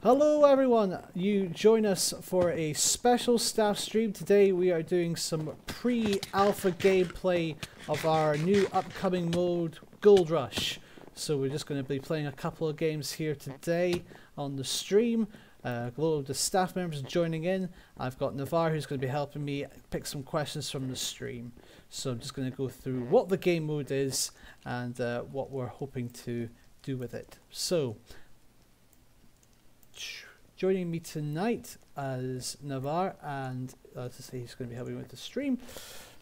Hello everyone, you join us for a special staff stream. Today we are doing some pre-alpha gameplay of our new upcoming mode, GoldRush. So we're just going to be playing a couple of games here today on the stream. A lot of the staff members joining in. I've got Navarre who's going to be helping me pick some questions from the stream. So I'm just going to go through what the game mode is and what we're hoping to do with it. So joining me tonight is Navarre, and as I say, he's going to be helping with the stream.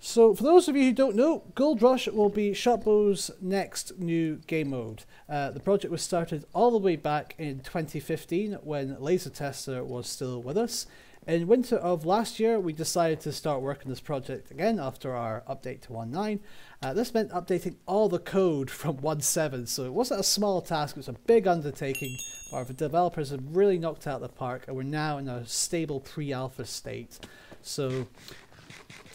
So for those of you who don't know, GoldRush will be Shotbow's next new game mode. The project was started all the way back in 2015 when Laser Tester was still with us. In winter of last year, we decided to start working this project again after our update to 1.9. This meant updating all the code from 1.7, so it wasn't a small task, it was a big undertaking. Our developers have really knocked out the park, and we're now in a stable pre-alpha state. So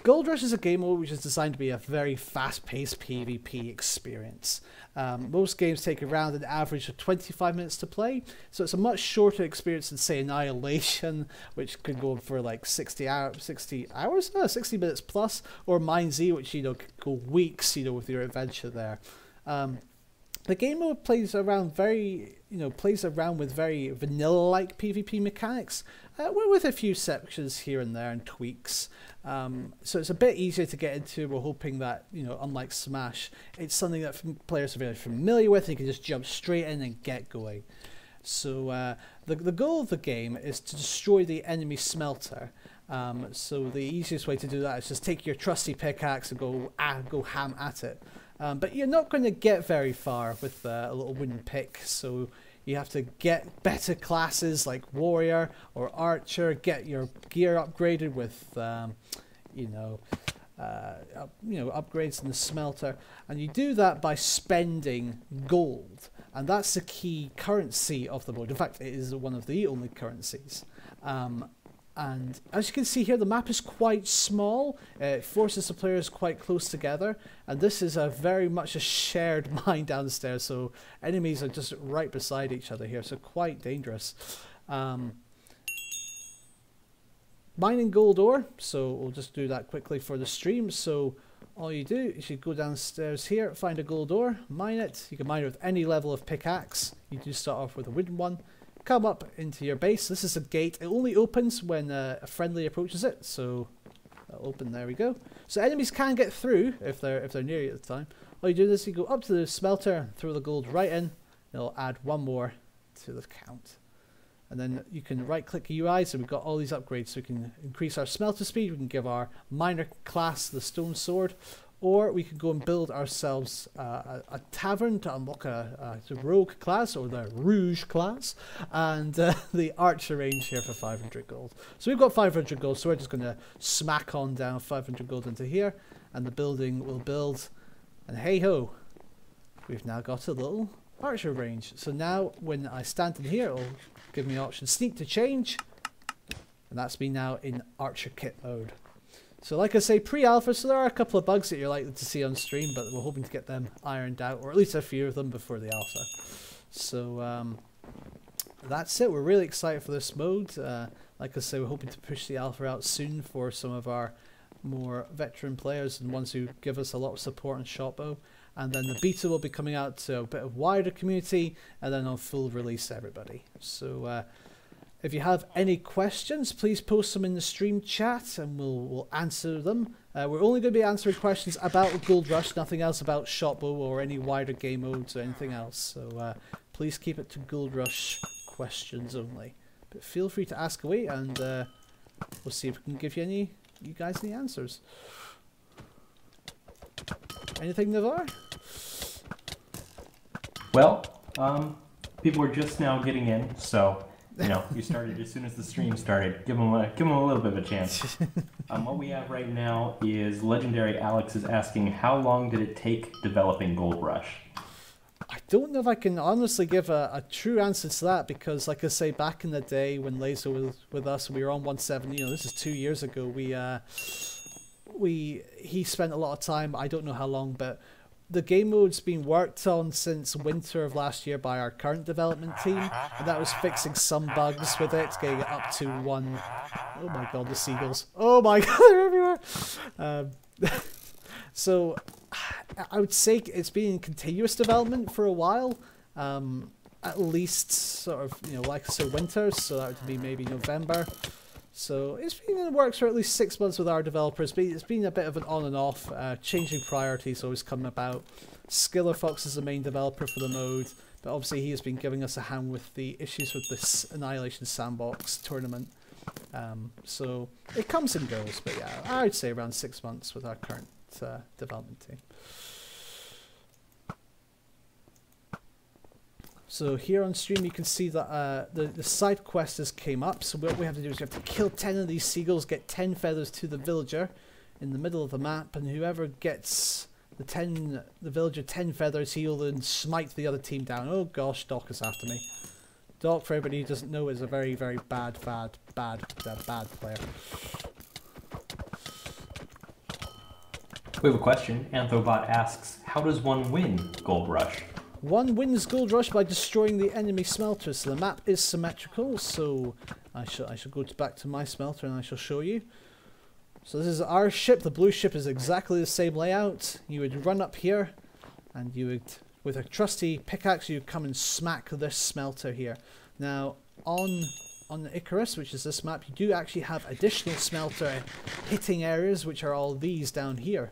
GoldRush is a game mode which is designed to be a very fast-paced PvP experience. Most games take around an average of 25 minutes to play, so it's a much shorter experience than, say, Annihilation, which could go for like 60 minutes plus, or Mind Z, which could go weeks, with your adventure there. The game mode plays around with very vanilla-like PvP mechanics, with a few sections here and there and tweaks. So it's a bit easier to get into. We're hoping that, unlike Smash, it's something that players are very familiar with, and you can just jump straight in and get going. So the goal of the game is to destroy the enemy smelter. So the easiest way to do that is just take your trusty pickaxe and go ham at it. But you're not going to get very far with a little wooden pick, so you have to get better classes like Warrior or Archer, get your gear upgraded with, upgrades in the smelter, and you do that by spending gold, and that's the key currency of the mode. In fact, it is one of the only currencies. And as you can see here, the map is quite small. It forces the players quite close together, and this is very much a shared mine downstairs, so enemies are just right beside each other here, so quite dangerous. Mining gold ore, so we'll just do that quickly for the stream. So all you do is you go downstairs here, find a gold ore, mine it. You can mine it with any level of pickaxe. You do start off with a wooden one. Come up into your base. This is a gate. It only opens when a friendly approaches it, so that'll open. There we go. So enemies can get through if they're near you at the time. All you do is you go up to the smelter, throw the gold right in. It'll add one more to the count, and then you can right click UIs, and we've got all these upgrades. So we can increase our smelter speed. We can give our miner class the stone sword. Or we could go and build ourselves a tavern to unlock a rogue class, or the rouge class, and the archer range here for 500 gold. So we've got 500 gold, so we're just going to smack on down 500 gold into here, and the building will build, and hey ho, we've now got a little archer range. So now when I stand in here, it'll give me an option sneak to change, and that's me now in archer kit mode. So like I say, pre-alpha, so there are a couple of bugs that you're likely to see on stream, but we're hoping to get them ironed out, or at least a few of them before the alpha. So that's it. We're really excited for this mode. Like I say, we're hoping to push the alpha out soon for some of our more veteran players and ones who give us a lot of support on Shotbow. And then the beta will be coming out to a bit of wider community, and then on full release to everybody. So if you have any questions, please post them in the stream chat and we'll answer them. We're only going to be answering questions about GoldRush, nothing else about Shotbow or any wider game modes or anything else. So please keep it to GoldRush questions only. But feel free to ask away, and we'll see if we can give you guys any answers. Anything, Navarre? Well, people are just now getting in, so you started as soon as the stream started. Give them a little bit of a chance. What we have right now is Legendary Alex is asking, how long did it take developing GoldRush? I don't know if I can honestly give a true answer to that, because like I say, back in the day when Laser was with us, we were on 1.7, this is 2 years ago, he spent a lot of time, I don't know how long, but the game mode's been worked on since winter of last year by our current development team, and that was fixing some bugs with it, getting it up to one. Oh my god, the seagulls! Oh my god, they're everywhere. So I would say it's been in continuous development for a while. At least sort of, you know, like I said, winter, so that would be maybe November. So it's been in the works for at least 6 months with our developers, but it's been a bit of an on and off. Changing priorities always come about. Skillerfox is the main developer for the mode, but obviously he has been giving us a hand with the issues with this Annihilation Sandbox tournament. So it comes and goes, but yeah, I would say around 6 months with our current development team. So here on stream you can see that the side quest has came up. So what we have to do is we have to kill 10 of these seagulls, get 10 feathers to the villager in the middle of the map, and whoever gets the villager 10 feathers, he'll then smite the other team down. Oh gosh, Doc is after me. Doc, for everybody who doesn't know, is a very, very bad player. We have a question. Anthobot asks, how does one win GoldRush? One wins GoldRush by destroying the enemy smelter. So the map is symmetrical, so I shall go back to my smelter and I shall show you. So this is our ship. The blue ship is exactly the same layout. You would run up here and you would, with a trusty pickaxe, you would come and smack this smelter here. Now on the Icarus, which is this map, you do actually have additional smelter hitting areas, which are all these down here.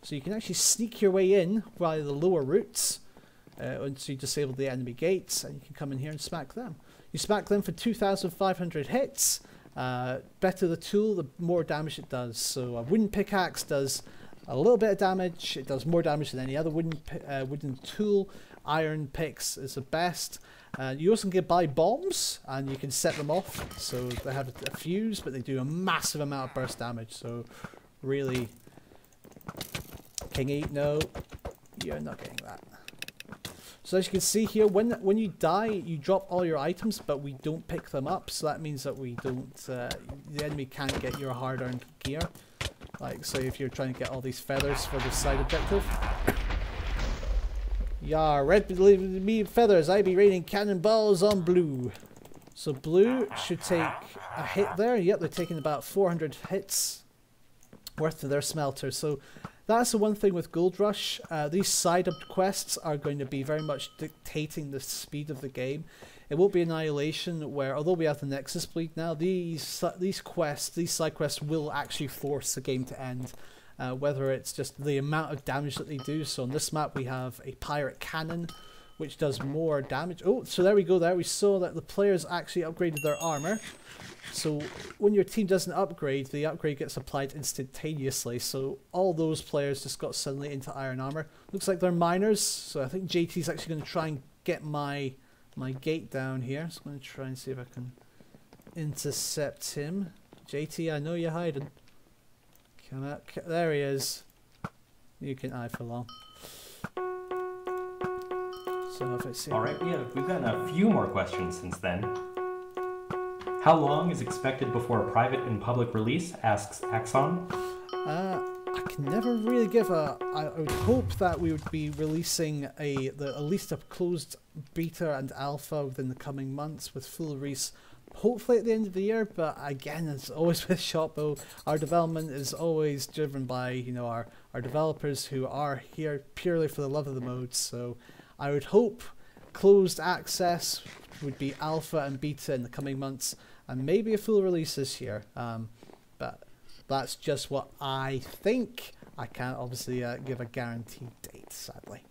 So you can actually sneak your way in via the lower routes. Once you disable the enemy gates, and you can come in here and smack them. You smack them for 2,500 hits. Better the tool, the more damage it does. So a wooden pickaxe does a little bit of damage. It does more damage than any other wooden tool. Iron picks is the best. You also can buy bombs, and you can set them off. So they have a fuse, but they do a massive amount of burst damage. So really, Kingy, no, you're not getting that. So as you can see here, when you die, you drop all your items, but we don't pick them up. So that means that we don't, the enemy can't get your hard-earned gear. Like, say if you're trying to get all these feathers for the side objective. Yeah, red me feathers, I be raining cannonballs on blue. So blue should take a hit there. Yep, they're taking about 400 hits worth of their smelter. So that's the one thing with GoldRush. These side quests are going to be very much dictating the speed of the game. It won't be Annihilation, where although we have the Nexus Bleed now, these side quests will actually force the game to end. Whether it's just the amount of damage that they do. So on this map we have a pirate cannon, which does more damage. Oh, so there we go there. We saw that the players actually upgraded their armor. So when your team doesn't upgrade, the upgrade gets applied instantaneously. So all those players just got suddenly into iron armor. Looks like they're miners. So I think JT's actually going to try and get my gate down here. So I'm going to try and see if I can intercept him. JT, I know you're hiding. Come out. There he is. You can eye for long. So if I see. Alright, yeah, we've gotten a few more questions since then. How long is expected before a private and public release? Asks Axon. I can never really give a. I would hope that we would be releasing at least a closed beta and alpha within the coming months, with full release hopefully at the end of the year. But again, as always with Shotbow, our development is always driven by, you know, our developers who are here purely for the love of the modes. So I would hope closed access would be alpha and beta in the coming months, and maybe a full release this year. But that's just what I think. I can't obviously give a guaranteed date, sadly.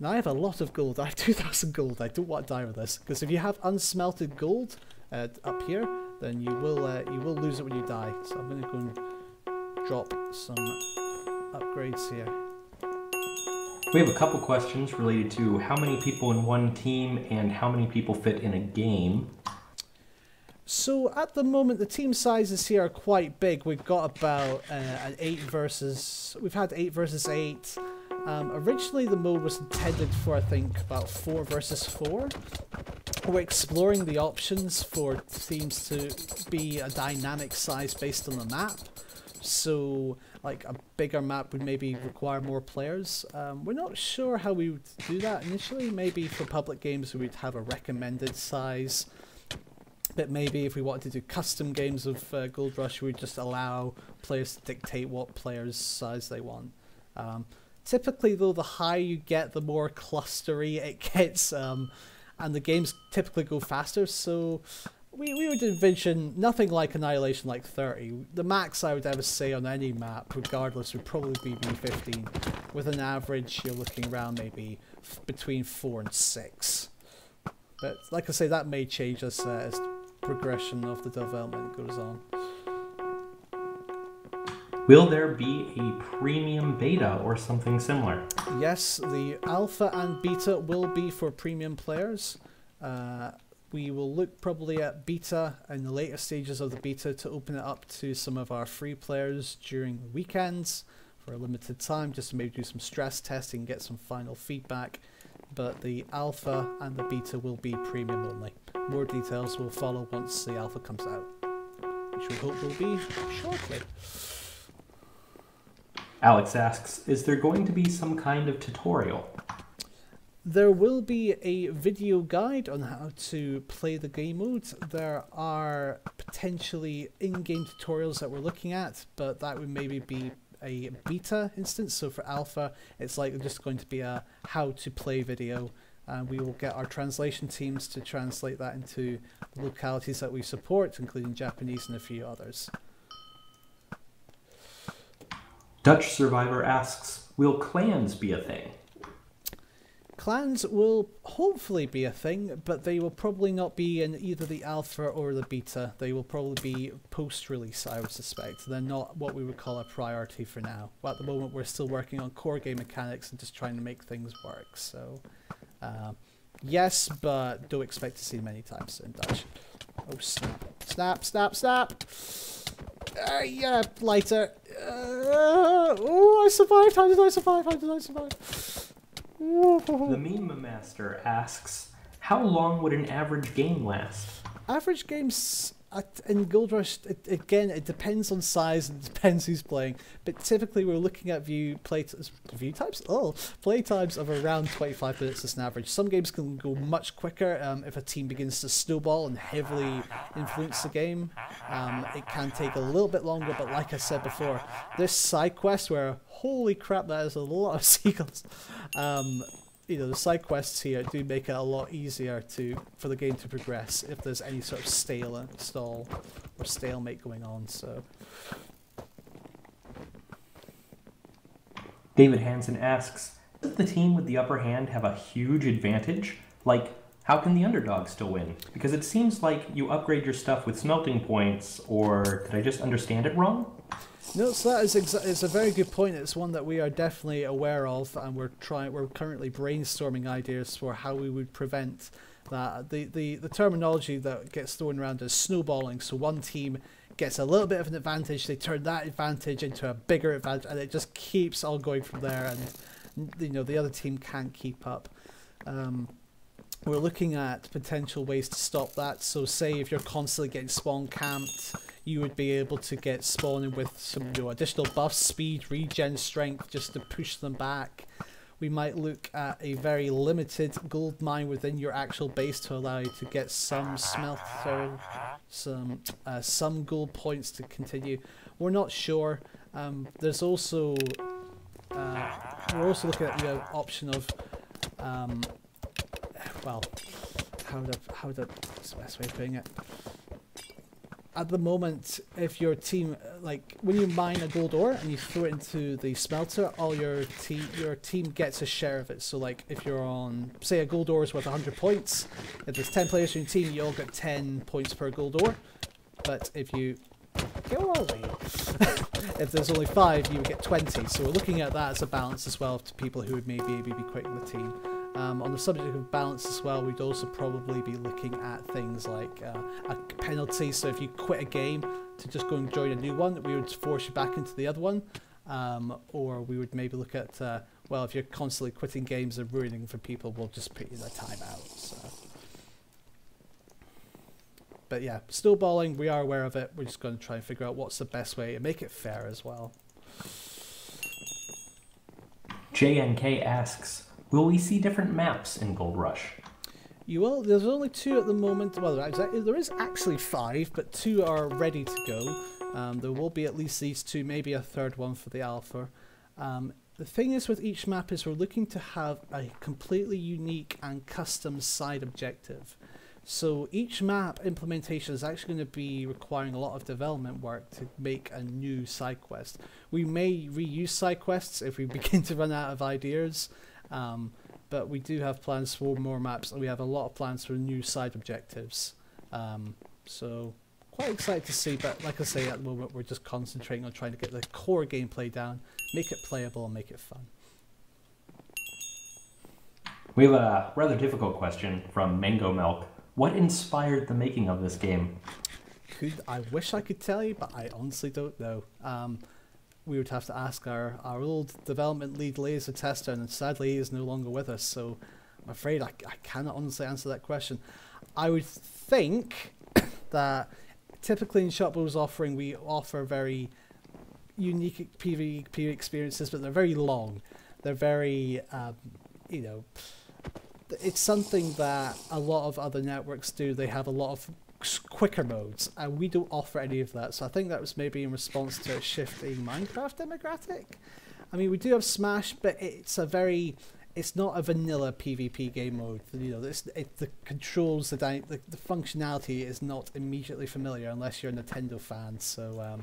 Now I have a lot of gold. I have 2,000 gold. I don't want to die with this, because if you have unsmelted gold up here, then you will lose it when you die. So I'm going to go and drop some upgrades here. We have a couple questions related to how many people in one team and how many people fit in a game. So at the moment the team sizes here are quite big. We've got about an 8 versus... We've had 8 versus 8. Originally the mode was intended for, I think, about 4 versus 4. We're exploring the options for teams to be a dynamic size based on the map. So like a bigger map would maybe require more players. We're not sure how we would do that initially. Maybe for public games we'd have a recommended size. But maybe if we wanted to do custom games of GoldRush, we'd just allow players to dictate what players' size they want. Typically, though, the higher you get, the more clustery it gets, and the games typically go faster. So we would envision nothing like Annihilation like 30. The max I would ever say on any map, regardless, would probably be 15. With an average, you're looking around maybe between 4 and 6. But like I say, that may change as progression of the development goes on. Will there be a premium beta or something similar? Yes, the alpha and beta will be for premium players. We will look probably at beta in the later stages of the beta to open it up to some of our free players during the weekends for a limited time, just to maybe do some stress testing, get some final feedback. But the alpha and the beta will be premium only. More details will follow once the alpha comes out, which we hope will be shortly. Alex asks, is there going to be some kind of tutorial? There will be a video guide on how to play the game mode. There are potentially in-game tutorials that we're looking at, but that would maybe be a beta instance. So for alpha, it's like just going to be a how to play video, and we will get our translation teams to translate that into the localities that we support, including Japanese and a few others. Dutch Survivor asks, will clans be a thing? Clans will hopefully be a thing, but they will probably not be in either the alpha or the beta. They will probably be post-release, I would suspect. They're not what we would call a priority for now. But at the moment, we're still working on core game mechanics and just trying to make things work. So, yes, but don't expect to see them anytime soon, Dutch. Oh, snap. Snap, snap, snap! Yeah, lighter. Oh, I survived! How did I survive? How did I survive? The Meme Master asks, how long would an average game last? Average games in GoldRush, again, it depends on size and it depends who's playing. But typically, we're looking at play times of around 25 minutes as an average. Some games can go much quicker if a team begins to snowball and heavily influence the game. It can take a little bit longer, but like I said before, this side quest where holy crap, that is a lot of seagulls. You know, the side quests here do make it a lot easier for the game to progress if there's any sort of stall or stalemate going on. So, David Hansen asks, does the team with the upper hand have a huge advantage? Like, how can the underdog still win? Because it seems like you upgrade your stuff with smelting points, or did I just understand it wrong? No, so that is a very good point. It's one that we are definitely aware of, and we're currently brainstorming ideas for how we would prevent that. The terminology that gets thrown around is snowballing. So one team gets a little bit of an advantage, they turn that advantage into a bigger advantage, and it just keeps on going from there. And you know, the other team can't keep up. We're looking at potential ways to stop that. So say if you're constantly getting spawn camped, you would be able to get spawning with some additional buffs, speed, regen, strength, just to push them back. We might look at a very limited gold mine within your actual base to allow you to get some smelter, some gold points to continue. We're not sure. There's also we're also looking at the option of well, what's the best way of putting it? At the moment, if your team, like when you mine a gold ore and you throw it into the smelter, all your team gets a share of it. So like if you're on, say a gold ore is worth 100 points, if there's 10 players in your team, you all get 10 points per gold ore. But if you go away, if there's only 5, you would get 20. So we're looking at that as a balance as well to people who would maybe be quitting the team. On the subject of balance as well, we'd also probably be looking at things like a penalty. So if you quit a game to just go and join a new one, we would force you back into the other one. Or we would maybe look at, well, if you're constantly quitting games and ruining for people, we'll just put you in a timeout. So. But yeah, snowballing, we are aware of it. We're just going to try and figure out what's the best way to make it fair as well. JNK asks, will we see different maps in GoldRush? You will. There's only 2 at the moment. Well, there is actually 5, but 2 are ready to go. There will be at least these 2, maybe a third one for the alpha. The thing is with each map is we're looking to have a completely unique and custom side objective. So each map implementation is actually going to be requiring a lot of development work to make a new side quest. We may reuse side quests if we begin to run out of ideas, but we do have plans for more maps, and we have a lot of plans for new side objectives. So quite excited to see, but like I say, at the moment we're just concentrating on trying to get the core gameplay down, make it playable and make it fun. We have a rather difficult question from Mango Milk. What inspired the making of this game? I wish I could tell you, but I honestly don't know. We would have to ask our old development lead laser tester, and sadly he is no longer with us, so I'm afraid I cannot honestly answer that question. I would think that typically in Shotbow's offering we offer very unique PvP experiences, but they're very long. They're very, you know, it's something that a lot of other networks do. They have a lot of quicker modes, and we don't offer any of that. So I think that was maybe in response to a shifting Minecraft demographic. I mean, we do have Smash, but it's not a vanilla PvP game mode. You know, the controls, the functionality is not immediately familiar unless you're a Nintendo fan. So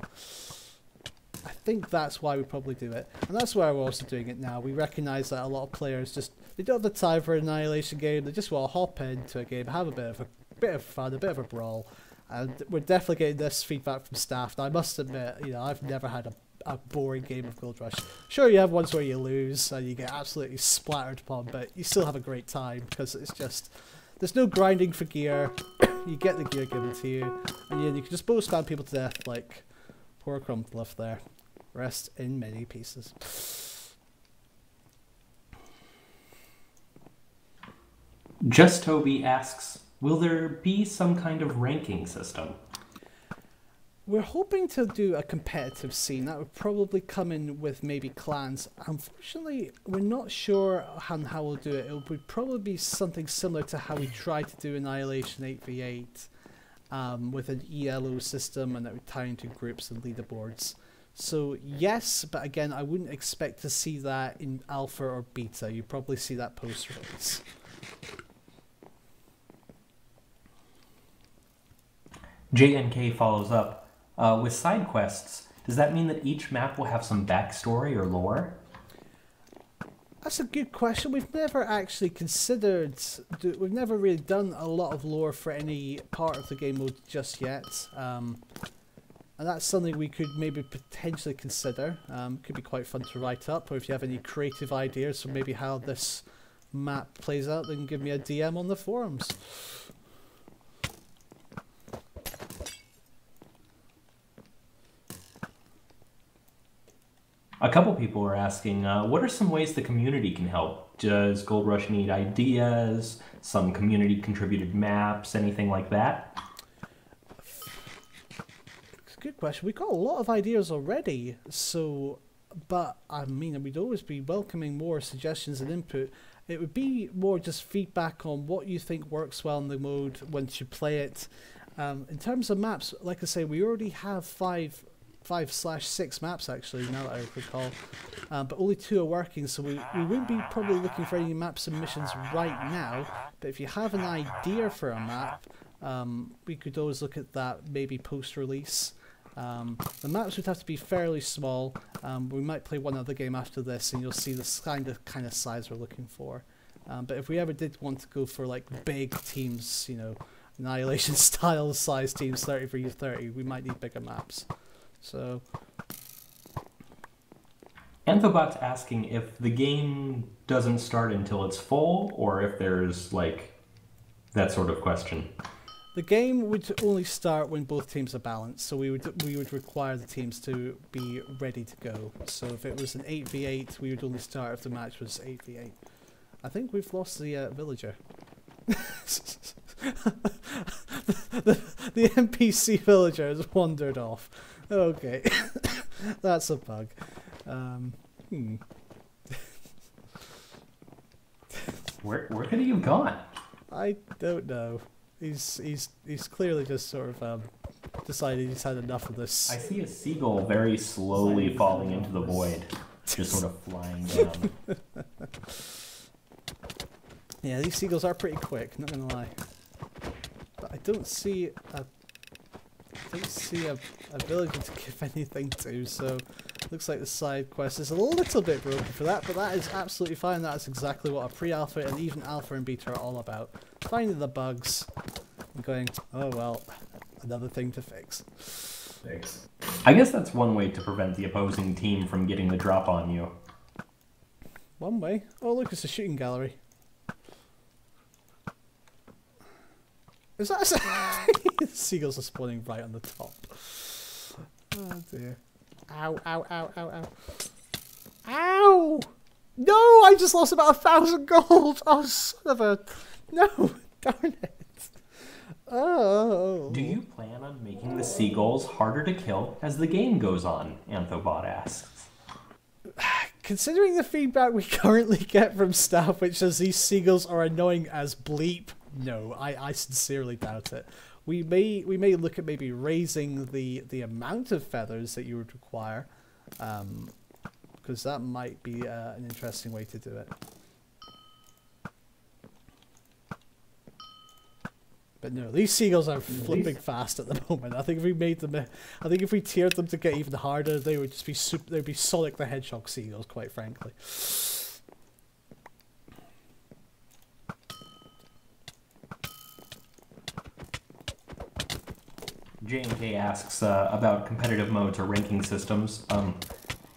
I think that's why we probably do it, and that's why we're also doing it now. We recognise that a lot of players they don't have the time for an Annihilation game. They just want to hop into a game, have a bit of fun, a bit of a brawl, and we're definitely getting this feedback from staff. Now, I must admit, you know, I've never had a boring game of GoldRush. Sure, you have ones where you lose and you get absolutely splattered upon, but you still have a great time because it's just there's no grinding for gear. You get the gear given to you, and you can just bow spam people to death like poor Crumbleff there. Rest in many pieces. Just Toby asks, will there be some kind of ranking system? We're hoping to do a competitive scene. That would probably come in with maybe clans. Unfortunately, we're not sure on how we'll do it. It would probably be something similar to how we tried to do Annihilation 8v8 with an ELO system, and that would tie into groups and leaderboards. So yes, but again, I wouldn't expect to see that in alpha or beta. You probably see that post-release. JNK follows up, with side quests, does that mean that each map will have some backstory or lore? That's a good question. We've never actually considered, we've never really done a lot of lore for any part of the game mode just yet. And that's something we could maybe potentially consider. Could be quite fun to write up, or if you have any creative ideas for maybe how this map plays out, then give me a DM on the forums. A couple people are asking, what are some ways the community can help? Does GoldRush need ideas, some community contributed maps, anything like that? Good question. We've got a lot of ideas already, so, but I mean, we'd always be welcoming more suggestions and input. It would be more just feedback on what you think works well in the mode once you play it. In terms of maps, like I say, we already have 5/6 maps actually, now that I recall, but only 2 are working, so we wouldn't be probably looking for any map submissions right now. But if you have an idea for a map, we could always look at that maybe post-release. The maps would have to be fairly small. We might play one other game after this, and you'll see the kind of size we're looking for. But if we ever did want to go for like big teams, you know, Annihilation style size teams, 30v30, we might need bigger maps. So, Anthobot's asking if the game doesn't start until it's full, or if there's like that sort of question. The game would only start when both teams are balanced, so we would require the teams to be ready to go. So if it was an 8v8, we would only start if the match was 8v8. I think we've lost the villager. the NPC villager has wandered off. Okay, that's a bug. Where could he have gone? I don't know. He's clearly just sort of decided he's had enough of this. I see a seagull very slowly falling into the void, just sort of flying down. Yeah, these seagulls are pretty quick, not gonna lie. But I don't see a villager to give anything to, so looks like the side quest is a little bit broken for that, but that is absolutely fine. That is exactly what a pre-alpha and even alpha and beta are all about. Finding the bugs and going, oh well, another thing to fix. I guess that's one way to prevent the opposing team from getting the drop on you. One way? Oh look, it's a shooting gallery. Is that the seagulls are spawning right on the top. Oh dear. Ow, ow, ow, ow, ow. Ow! No, I just lost about 1,000 gold! Oh, son of a... No, darn it. Oh. Do you plan on making the seagulls harder to kill as the game goes on? Anthobot asks. Considering the feedback we currently get from staff, which says these seagulls are annoying as bleep, no, I sincerely doubt it. We may look at maybe raising the amount of feathers that you would require, because that might be an interesting way to do it. But no, these seagulls are flipping fast at the moment. I think if we made them, I think if we tiered them to get even harder, they would just be they'd be Sonic the Hedgehog seagulls, quite frankly. J&K asks about competitive modes or ranking systems.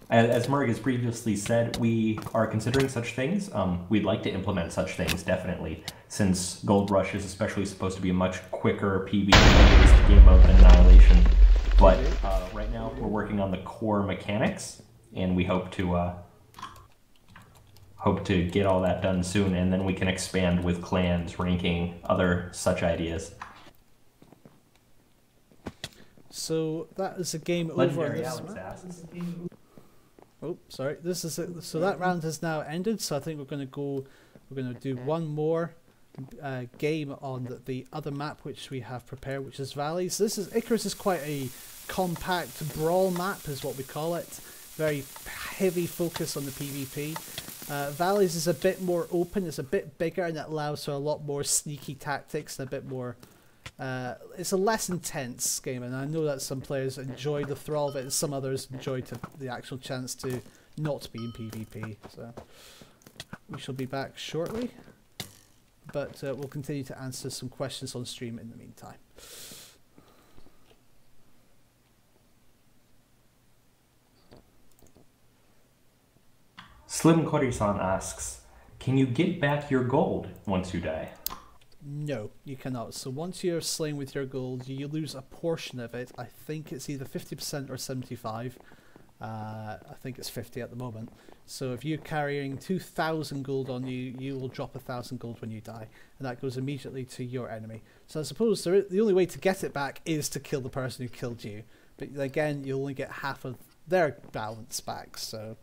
As Murray has previously said, we are considering such things. We'd like to implement such things, definitely, since GoldRush is especially supposed to be a much quicker PvP-based game mode than Annihilation. But right now, we're working on the core mechanics, and we hope to get all that done soon, and then we can expand with clans, ranking, other such ideas. So that is a game Legendary over. Alex asks. Oh, sorry. This is it. So that round has now ended. So I think we're going to do one more game on the other map which we have prepared, which is Valleys. This is Icarus is quite a compact brawl map, is what we call it. Very heavy focus on the PvP. Valleys is a bit more open. It's a bit bigger, and it allows for a lot more sneaky tactics and a bit more. It's a less intense game, and I know that some players enjoy the thrill of it, and some others enjoy the actual chance to not be in PvP. So we shall be back shortly, but we'll continue to answer some questions on stream in the meantime. Slim Korisan asks, can you get back your gold once you die? No, you cannot. So once you're slain with your gold, you lose a portion of it. I think it's either 50% or 75. I think it's 50 at the moment. So if you're carrying 2,000 gold on you, you will drop 1,000 gold when you die, and that goes immediately to your enemy. So I suppose the only way to get it back is to kill the person who killed you. But again, you only get half of their balance back. So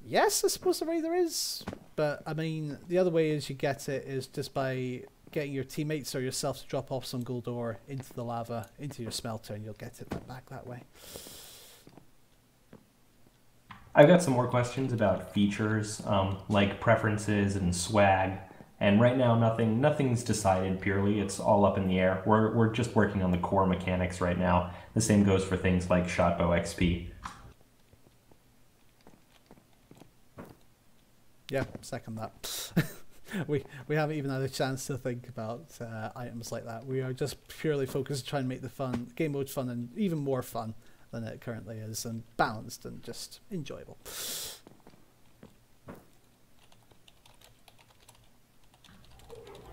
yes, I suppose the way there is. But, I mean, the other way is you get it is just by getting your teammates or yourself to drop off some gold ore into the lava, into your smelter, and you'll get it back that way. I've got some more questions about features, like preferences and swag. And right now, nothing's decided purely. It's all up in the air. We're just working on the core mechanics right now. The same goes for things like Shotbow XP. Yeah, second that. we haven't even had a chance to think about items like that. We are just purely focused on trying to make the game mode fun, and even more fun than it currently is, and balanced and just enjoyable.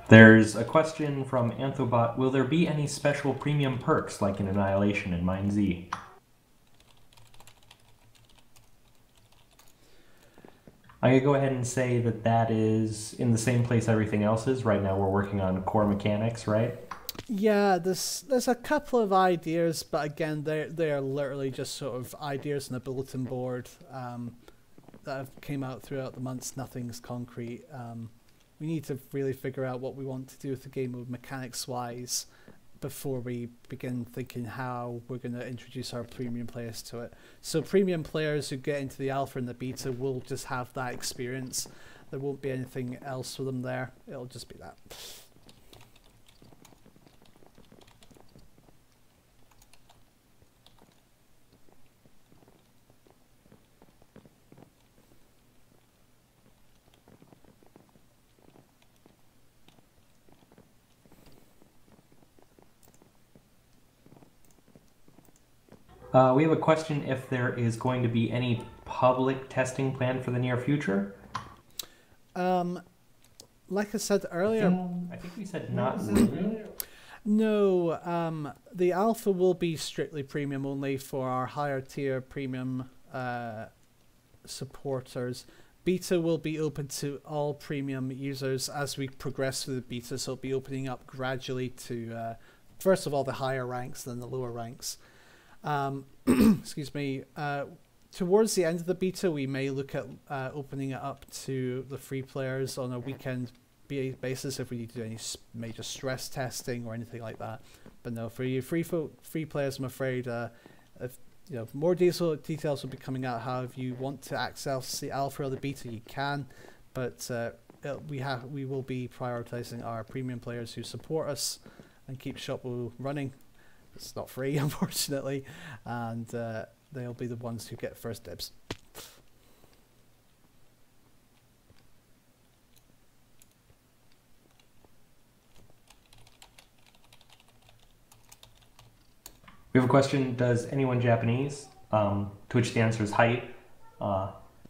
There's a question from Anthobot. Will there be any special premium perks like in Annihilation and Mine Z? I'm going to go ahead and say that is in the same place everything else is. Right now we're working on core mechanics, right? Yeah, there's a couple of ideas, but again, they're literally just sort of ideas on a bulletin board that have came out throughout the months. Nothing's concrete. We need to really figure out what we want to do with the game mode mechanics wise before we begin thinking how we're going to introduce our premium players to it. So premium players who get into the alpha and the beta will just have that experience. There won't be anything else for them there. It'll just be that. We have a question if there is going to be any public testing planned for the near future. Like I said earlier, I think we said not really. no, the alpha will be strictly premium only for our higher tier premium supporters. Beta will be open to all premium users as we progress through the beta, so it'll be opening up gradually to first of all the higher ranks, then the lower ranks. Excuse me. Towards the end of the beta, we may look at opening it up to the free players on a weekend basis if we need to do any major stress testing or anything like that. But no, for you free players, I'm afraid, if you know, more details will be coming out. How if you want to access the alpha or the beta, you can, but we will be prioritizing our premium players who support us and keep Shotbow running. It's not free, unfortunately, and they'll be the ones who get first dibs. We have a question, does anyone Japanese? To which the answer is hi.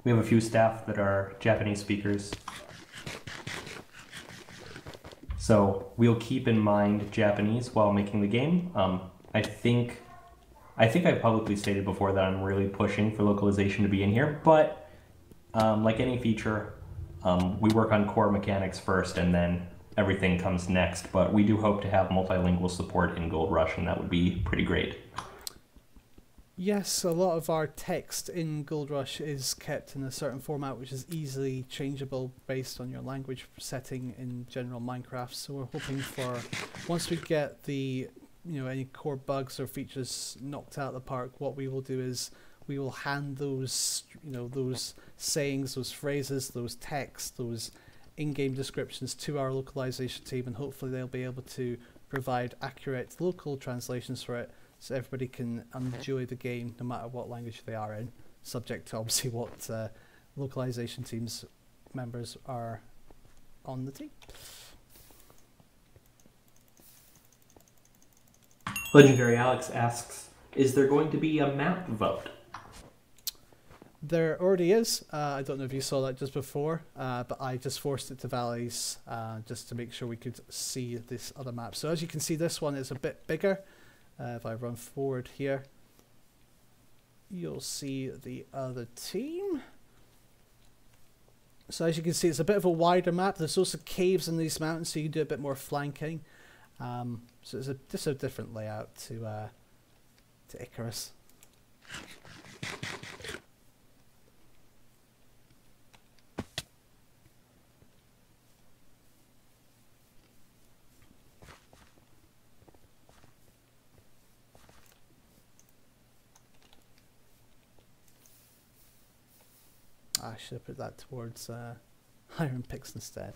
We have a few staff that are Japanese speakers. So we'll keep in mind Japanese while making the game. I think I publicly stated before that I'm really pushing for localization to be in here, but like any feature, we work on core mechanics first and then everything comes next. But we do hope to have multilingual support in GoldRush, and that would be pretty great. Yes, a lot of our text in GoldRush is kept in a certain format which is easily changeable based on your language setting in general Minecraft. So we're hoping for, once we get the any core bugs or features knocked out of the park, what we will do is we will hand those those sayings, those phrases, those texts, those in-game descriptions to our localization team, and hopefully they'll be able to provide accurate local translations for it, so everybody can enjoy the game no matter what language they are in, subject to obviously what localization teams members are on the team. Legendary Alex asks, is there going to be a map vote? There already is. I don't know if you saw that just before, but I just forced it to valleys just to make sure we could see this other map. So as you can see, this one is a bit bigger. If I run forward here, you'll see the other team. So as you can see, it's a bit of a wider map. There's also caves in these mountains, so you can do a bit more flanking. So it's just a different layout to Icarus. I should have put that towards iron picks instead.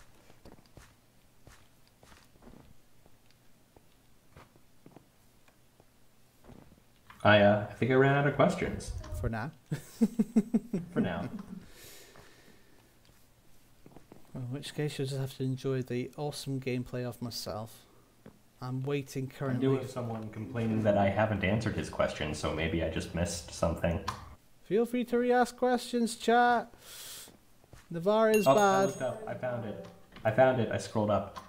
I think I ran out of questions. For now. For now. Well, in which case you'll just have to enjoy the awesome gameplay of myself. I'm waiting currently. I do have someone complaining that I haven't answered his question, so maybe I just missed something. Feel free to re-ask questions, chat. Navarre is bad. I looked up. I found it. I found it. I scrolled up.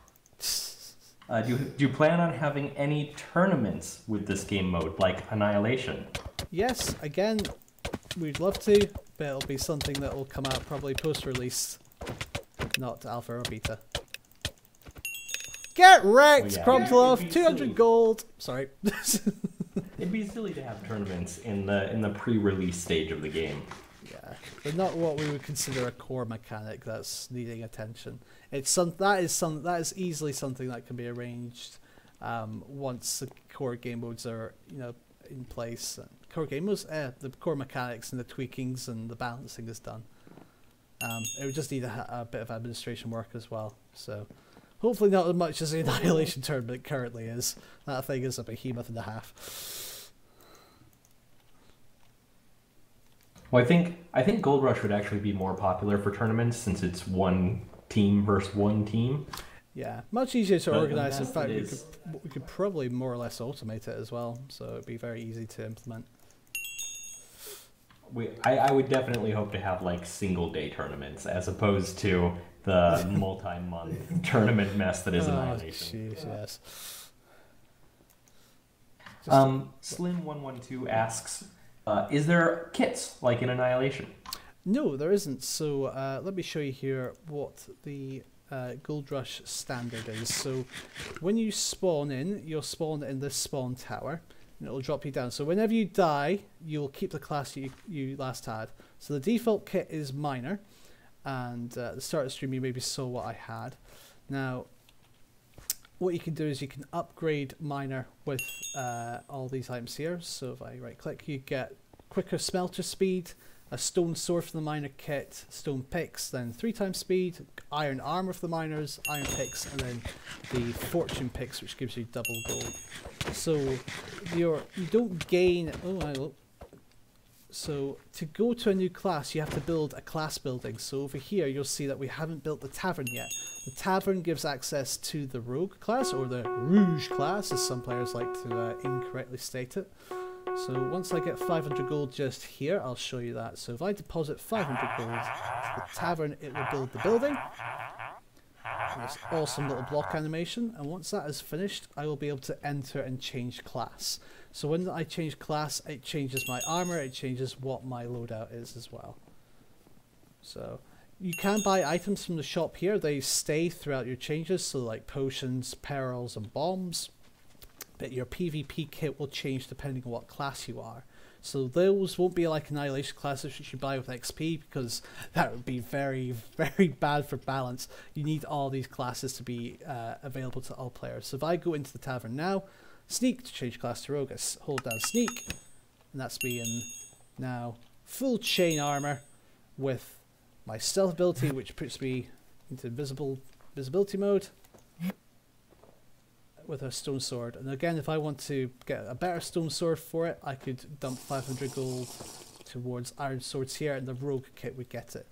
Do you plan on having any tournaments with this game mode, like Annihilation? Yes, again, we'd love to, but it'll be something that will come out probably post-release, not alpha or beta. Get wrecked, yeah. Crumploff. 200 gold. Sorry. It'd be silly to have tournaments in the pre-release stage of the game. Yeah, but not what we would consider a core mechanic that's needing attention. It's that is easily something that can be arranged once the core game modes are in place. Core game modes, the core mechanics and the tweakings and the balancing is done. It would just need a bit of administration work as well. So hopefully not as much as the Annihilation tournament currently is. That thing is a behemoth and a half. Well, I think GoldRush would actually be more popular for tournaments since it's one team versus one team. Yeah, much easier to organise. In fact, we could probably more or less automate it as well, so it'd be very easy to implement. I would definitely hope to have like single-day tournaments as opposed to the multi-month tournament mess that is Annihilation. Jeez, yes. Slim112 asks, is there kits like in Annihilation? No, there isn't. So let me show you here what the GoldRush standard is. So when you spawn in, you'll spawn in this spawn tower, and it'll drop you down. So whenever you die, you'll keep the class you last had. So the default kit is Miner, and at the start of the stream you maybe saw what I had. Now, what you can do is you can upgrade Miner with all these items here. So if I right click, you get quicker smelter speed, a stone sword for the miner kit, stone picks, then 3 times speed, iron armor for the miners, iron picks, and then the fortune picks, which gives you double gold. So you don't gain. So to go to a new class, you have to build a class building. So over here, you'll see that we haven't built the tavern yet. The tavern gives access to the rogue class, or the rouge class, as some players like to incorrectly state it. So once I get 500 gold just here, I'll show you that. So if I deposit 500 gold to the tavern, it will build the building. This awesome little block animation. And once that is finished, I will be able to enter and change class. So when I change class, it changes my armor, it changes what my loadout is as well. So you can buy items from the shop here. They stay throughout your changes, so like potions, perils, and bombs. But your PvP kit will change depending on what class you are. So those won't be like Annihilation classes which you buy with XP, because that would be very, very bad for balance. You need all these classes to be available to all players. So if I go into the tavern now, sneak to change class to rogue, I hold down sneak, and that's me in now full chain armor with my stealth ability, which puts me into visibility mode, with a stone sword. And again, if I want to get a better stone sword for it, I could dump 500 gold towards iron swords here, and the rogue kit would get it.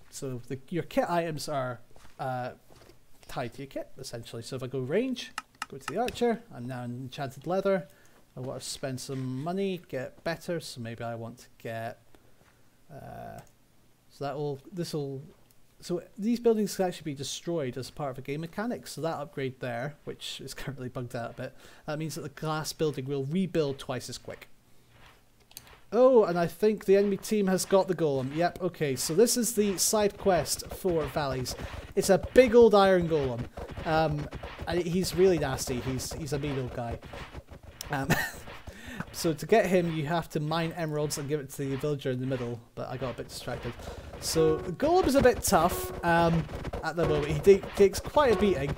So your kit items are tied to your kit, essentially. So if I go range, go to the archer, I'm now in enchanted leather. I want to spend some money, get better, so maybe I want to get so these buildings can actually be destroyed as part of a game mechanic. So that upgrade there, which is currently bugged out a bit, that means that the glass building will rebuild twice as quick. Oh, and I think the enemy team has got the golem. Yep, okay, so this is the side quest for Valleys. It's a big old iron golem. And he's really nasty. He's a mean old guy. So to get him, you have to mine emeralds and give it to the villager in the middle, but I got a bit distracted. So the golem is a bit tough at the moment. He takes quite a beating.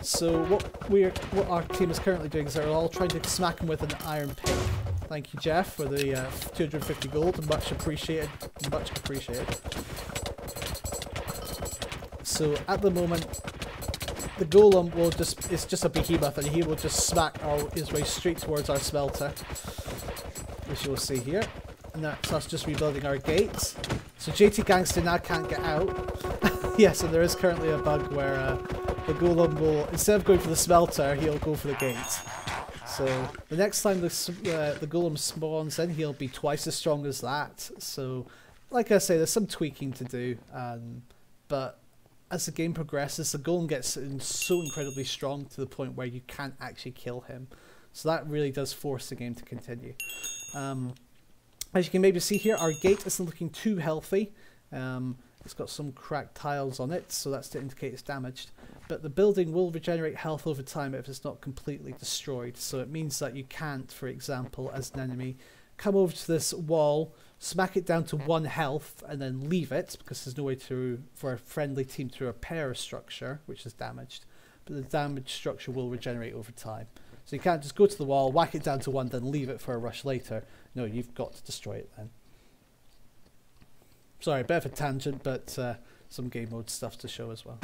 So what our team is currently doing is they're all trying to smack him with an iron pick. Thank you, Jeff, for the 250 gold. Much appreciated. Much appreciated. So at the moment, the golem it's just a behemoth, and he will just smack his way straight towards our smelter, which you'll see here. And that's us just rebuilding our gates. So JT Gangster now can't get out. Yes, and there is currently a bug where the golem will, instead of going for the smelter, he'll go for the gates. So the next time the golem spawns in, he'll be twice as strong as that. So, like I say, there's some tweaking to do, but as the game progresses, the golem gets so incredibly strong to the point where you can't actually kill him. So that really does force the game to continue. As you can maybe see here, our gate isn't looking too healthy. It's got some cracked tiles on it, so that's to indicate it's damaged. but the building will regenerate health over time if it's not completely destroyed. So it means that you can't, for example, as an enemy, come over to this wall, smack it down to 1 health, and then leave it, because there's no way for a friendly team to repair a structure which is damaged. But the damaged structure will regenerate over time. So you can't just go to the wall, whack it down to 1, then leave it for a rush later. No, you've got to destroy it then. Sorry, a bit of a tangent, but some game mode stuff to show as well.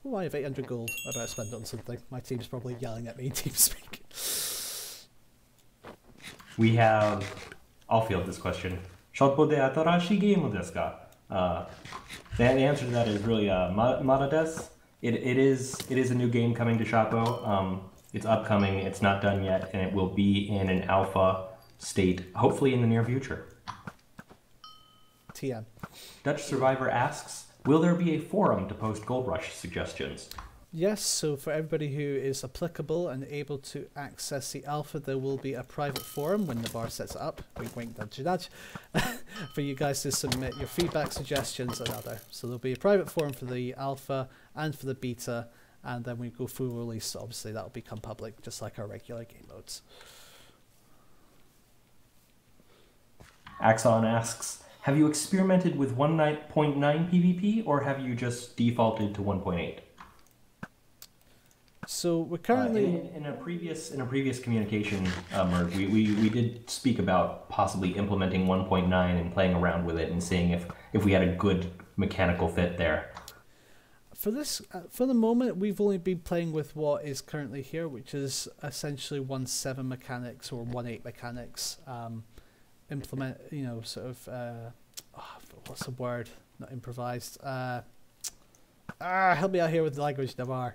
Oh, I have 800 gold. I better spend it on something. My team's probably yelling at me in TeamSpeak. We have... I'll field this question. Shotbow de atarashi game desu ka? The answer to that is really mada desu. It is a new game coming to Shotbow. It's upcoming, it's not done yet, and it will be in an alpha state, hopefully in the near future. TM. Dutch Survivor asks, will there be a forum to post GoldRush suggestions? Yes, so for everybody who is applicable and able to access the alpha, there will be a private forum when the bar sets it up, wink wink nudge nudge, for you guys to submit your feedback, suggestions and other. So there'll be a private forum for the alpha and for the beta, and then we go full release, obviously that'll become public, just like our regular game modes. Axon asks, have you experimented with 1.9 PvP, or have you just defaulted to 1.8? So we're currently in a previous communication merge, we did speak about possibly implementing 1.9 and playing around with it and seeing if we had a good mechanical fit there. For this, for the moment, we've only been playing with what is currently here, which is essentially 1.7 mechanics or 1.8 mechanics. Implement, you know, sort of what's the word? Not improvised. Help me out here with the language, Navar.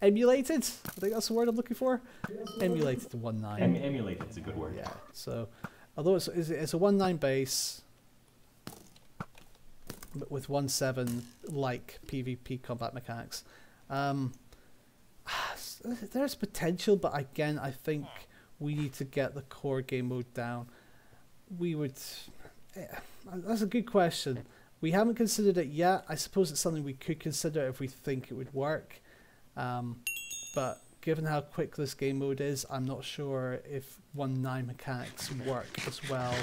Emulated? I think that's the word I'm looking for. Emulated to 1.9. Emulated is a good word. Yeah. So, although it's a 1.9 base, but with 1.7 like PvP combat mechanics, there's potential. But again, I think we need to get the core game mode down. We would. That's a good question. We haven't considered it yet. I suppose it's something we could consider if we think it would work. But given how quick this game mode is, I'm not sure if 1.9 mechanics work as well.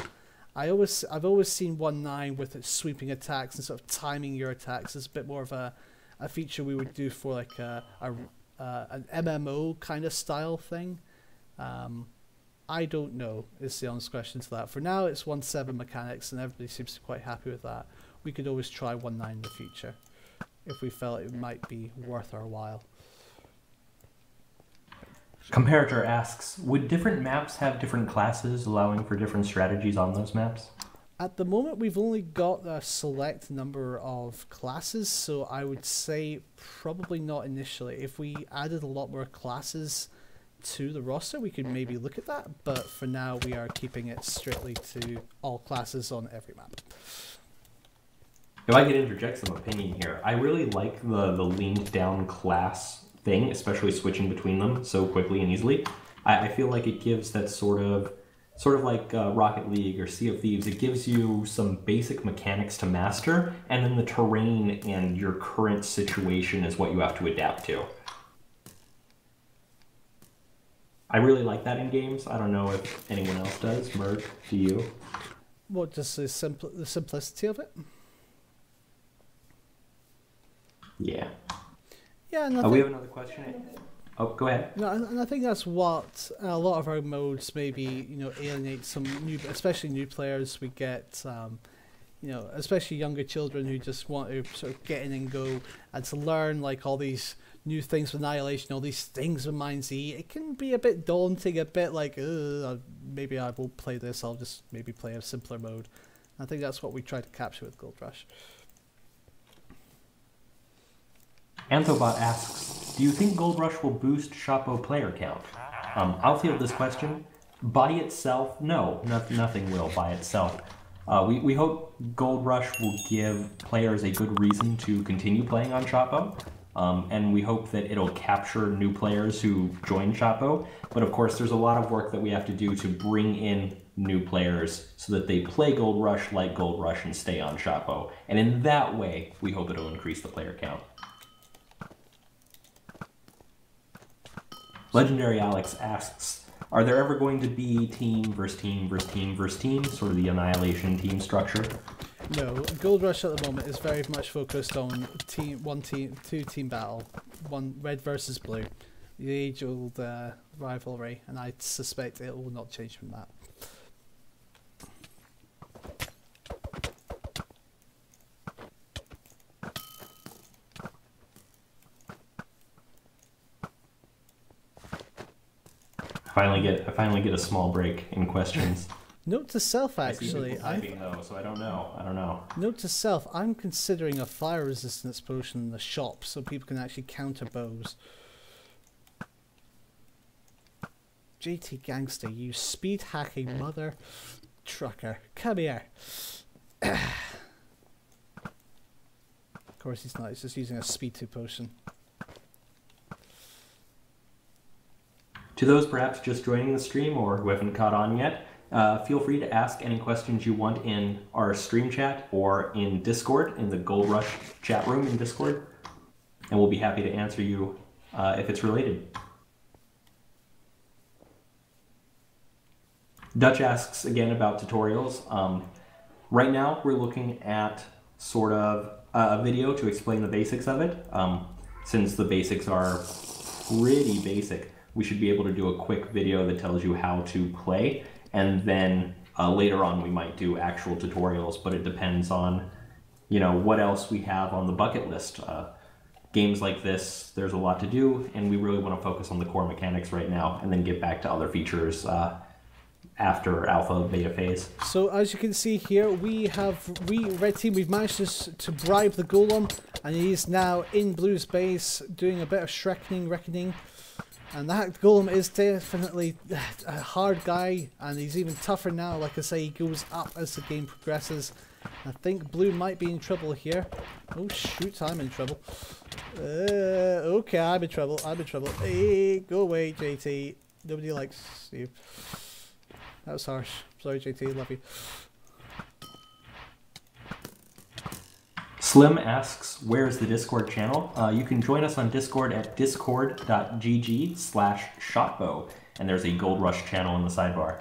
I've always seen 1.9 with its sweeping attacks and sort of timing your attacks as a bit more of a feature we would do for like an MMO kind of style thing. I don't know is the honest question to that. For now, it's 1.7 mechanics, and everybody seems to be quite happy with that. We could always try 1.9 in the future if we felt it might be worth our while. Comparator asks, would different maps have different classes, allowing for different strategies on those maps? At the moment, we've only got a select number of classes, so I would say probably not initially. If we added a lot more classes to the roster, we could maybe look at that, but for now we are keeping it strictly to all classes on every map. If I could interject some opinion here, I really like the leaned down class thing, especially switching between them so quickly and easily. I feel like it gives that sort of like Rocket League or Sea of Thieves, it gives you some basic mechanics to master, and then the terrain and your current situation is what you have to adapt to. I really like that in games. I don't know if anyone else does. Merg, do you? What, just the simplicity of it? Yeah. Yeah, and we have another question. Oh, go ahead. No, and I think that's what a lot of our modes maybe, you know, alienate some new, especially new players. We get, you know, especially younger children who just want to sort of get in and go, and to learn like all these new things with Annihilation, all these things with Mind Z. It can be a bit daunting, a bit like, maybe I won't play this. I'll just maybe play a simpler mode. I think that's what we try to capture with GoldRush. Anthobot asks, do you think GoldRush will boost Shotbow player count? I'll field this question. By itself, no, nothing will by itself. We hope GoldRush will give players a good reason to continue playing on Shotbow, and we hope that it'll capture new players who join Shotbow. But of course, there's a lot of work that we have to do to bring in new players so that they play GoldRush, like GoldRush, and stay on Shotbow. And in that way, we hope it'll increase the player count. Legendary Alex asks, are there ever going to be team versus team versus team versus team, sort of the Annihilation team structure? No, GoldRush at the moment is very much focused on two team battle, one red versus blue, the age-old rivalry, and I suspect it will not change from that. I finally get a small break in questions. Note to self, actually. So I don't know. Note to self, I'm considering a fire resistance potion in the shop so people can actually counter bows. JT Gangster, you speed hacking mother trucker. Come here. Of course he's not, he's just using a speed 2 potion. To those perhaps just joining the stream or who haven't caught on yet, feel free to ask any questions you want in our stream chat or in Discord, in the GoldRush chat room in Discord, and we'll be happy to answer you if it's related. Dutch asks again about tutorials. Right now we're looking at sort of a video to explain the basics of it. Since the basics are pretty basic, we should be able to do a quick video that tells you how to play, and then later on we might do actual tutorials, but it depends on, you know, what else we have on the bucket list. Games like this, there's a lot to do, and we really want to focus on the core mechanics right now, and then get back to other features after alpha beta phase. So as you can see here, red team, we've managed to bribe the golem, and he's now in blue's base doing a bit of reckoning. And that golem is definitely a hard guy, and he's even tougher now. Like I say, he goes up as the game progresses. I think blue might be in trouble here. Oh shoot, I'm in trouble. Okay, I'm in trouble. Hey, go away, JT. Nobody likes you. That was harsh. Sorry, JT, love you. Slim asks, where is the Discord channel? You can join us on Discord at discord.gg/Shotbow, and there's a GoldRush channel in the sidebar.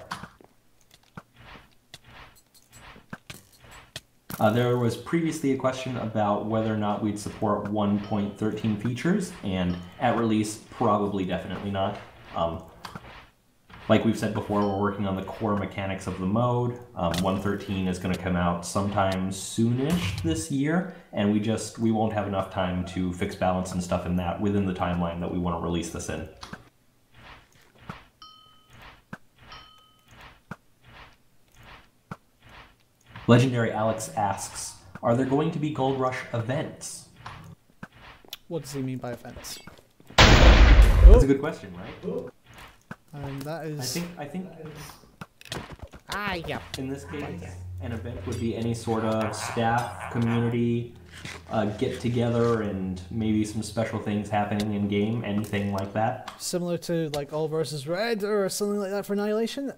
There was previously a question about whether or not we'd support 1.13 features, and at release, probably definitely not. Like we've said before, we're working on the core mechanics of the mode. 1.13 is going to come out sometime soonish this year, and we won't have enough time to fix balance and stuff in that within the timeline that we want to release this in. Legendary Alex asks, are there going to be GoldRush events? What does he mean by events? That's a good question, right? That is... I think yeah. In this case, an event would be any sort of staff, community, get together, and maybe some special things happening in game, anything like that. Similar to like All versus Red or something like that for Annihilation?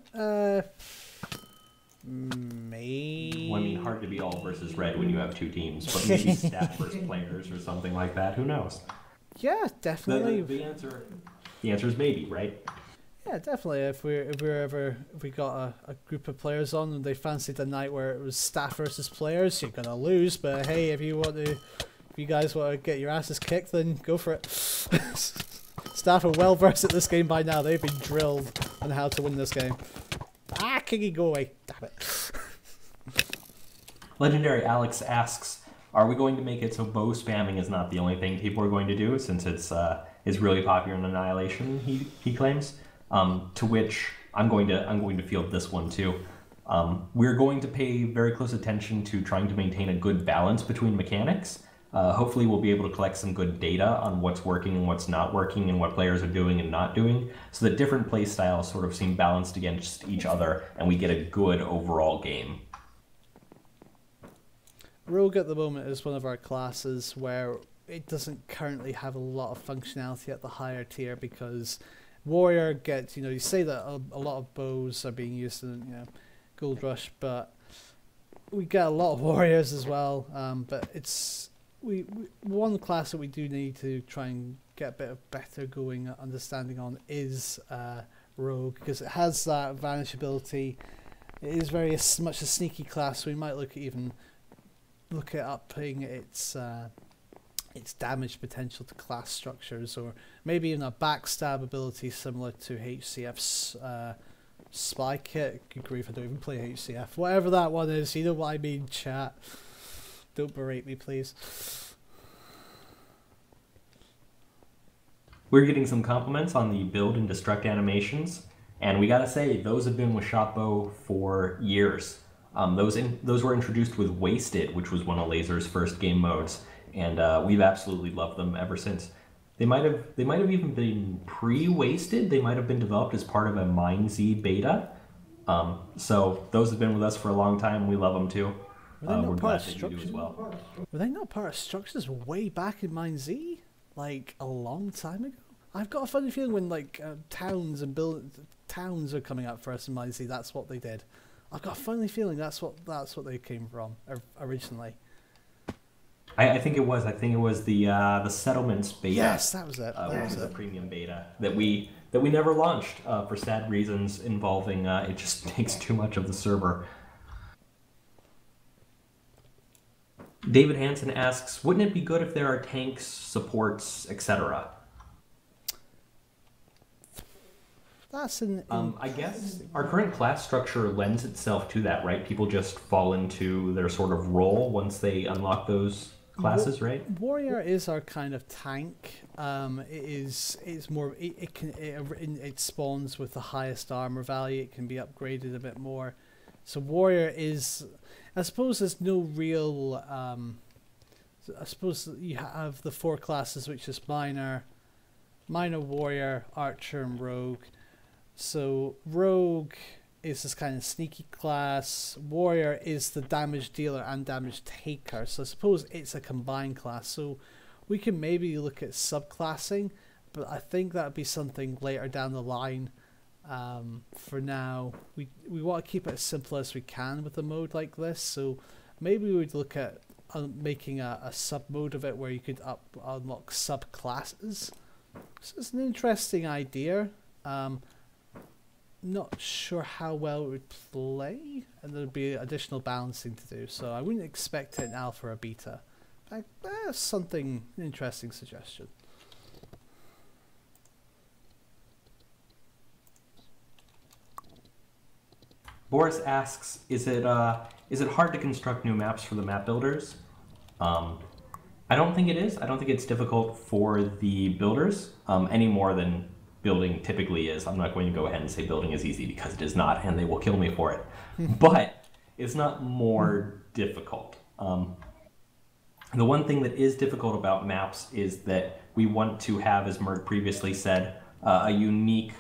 Maybe. Well, I mean, hard to be All versus Red when you have two teams, but maybe staff versus players or something like that. Who knows? Yeah, definitely. The answer is maybe, right? Yeah, definitely. If we got a group of players on and they fancied a night where it was staff versus players, you're gonna lose. But hey, if you guys want to get your asses kicked, then go for it. Staff are well versed at this game by now. They've been drilled on how to win this game. Ah, Kiggy, go away! Damn it. Legendary Alex asks, are we going to make it so bow spamming is not the only thing people are going to do, since it's really popular in Annihilation? He claims. To which I'm going to field this one too. We're going to pay very close attention to trying to maintain a good balance between mechanics. Hopefully we'll be able to collect some good data on what's working and what's not working and what players are doing and not doing, so that different play styles sort of seem balanced against each other and we get a good overall game. Rogue at the moment is one of our classes where it doesn't currently have a lot of functionality at the higher tier, because Warrior gets, you say that a lot of bows are being used in GoldRush, but we get a lot of warriors as well. But it's one class that we do need to try and get a bit of better going understanding on is Rogue, because it has that vanish ability. It is very much a sneaky class, so we might look at upping its damage potential to class structures, or maybe even a backstab ability similar to HCF's Spy Kit. Good grief, I don't even play HCF. Whatever that one is, you know what I mean, chat. Don't berate me, please. We're getting some compliments on the build and destruct animations, and we gotta say, those have been with Shotbow for years. Those were introduced with Wasted, which was one of Laser's first game modes, and we've absolutely loved them ever since. They might have even been pre-Wasted. They might have been developed as part of a MindZ beta. So those have been with us for a long time. We love them too. We're glad that you do as well. Were they not part of structures way back in MindZ? Like a long time ago? I've got a funny feeling when like towns are coming up for us in MindZ, that's what they did. I've got a funny feeling that's what they came from originally. I think it was the settlements beta. Yes, that was it. That was the premium beta that we never launched for sad reasons involving it just takes too much of the server. David Hansen asks, wouldn't it be good if there are tanks, supports, etc.? That's an I guess our current class structure lends itself to that, right? People just fall into their sort of role once they unlock those classes, right? Warrior is our kind of tank. It's more it spawns with the highest armor value. It can be upgraded a bit more. So Warrior is, I suppose there's no real I suppose you have the 4 classes, which is minor, warrior, archer, and rogue. So rogue is this kind of sneaky class. Warrior is the damage dealer and damage taker. So I suppose it's a combined class. So we can maybe look at subclassing, but I think that would be something later down the line. For now, we want to keep it as simple as we can with a mode like this. So maybe we would look at making a sub mode of it where you could unlock subclasses. So it's an interesting idea. Not sure how well it would play, and there'd be additional balancing to do, so I wouldn't expect it in alpha or beta. That's something, an interesting suggestion. Boris asks, is it hard to construct new maps for the map builders? I don't think it is. I don't think it's difficult for the builders any more than building typically is. I'm not going to go ahead and say building is easy, because it is not, and they will kill me for it. But it's not more difficult. The one thing that is difficult about maps is that we want to have, as Mert previously said, a unique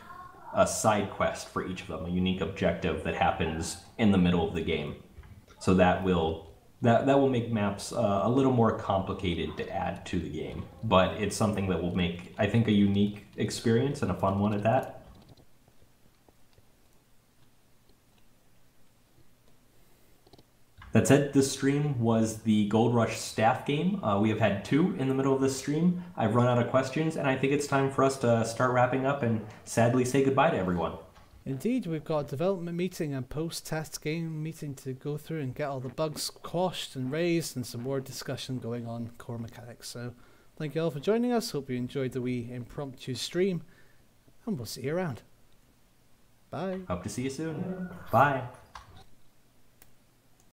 side quest for each of them, a unique objective that happens in the middle of the game. So that will make maps a little more complicated to add to the game, but it's something that will make, I think, a unique experience and a fun one at that. That said, this stream was the GoldRush staff game. We have had 2 in the middle of this stream. I've run out of questions, and I think it's time for us to start wrapping up and sadly say goodbye to everyone. Indeed, we've got a development meeting and post-test game meeting to go through and get all the bugs quashed and raised, and some more discussion going on core mechanics. So thank you all for joining us. Hope you enjoyed the wee impromptu stream, and we'll see you around. Bye. Hope to see you soon. Bye.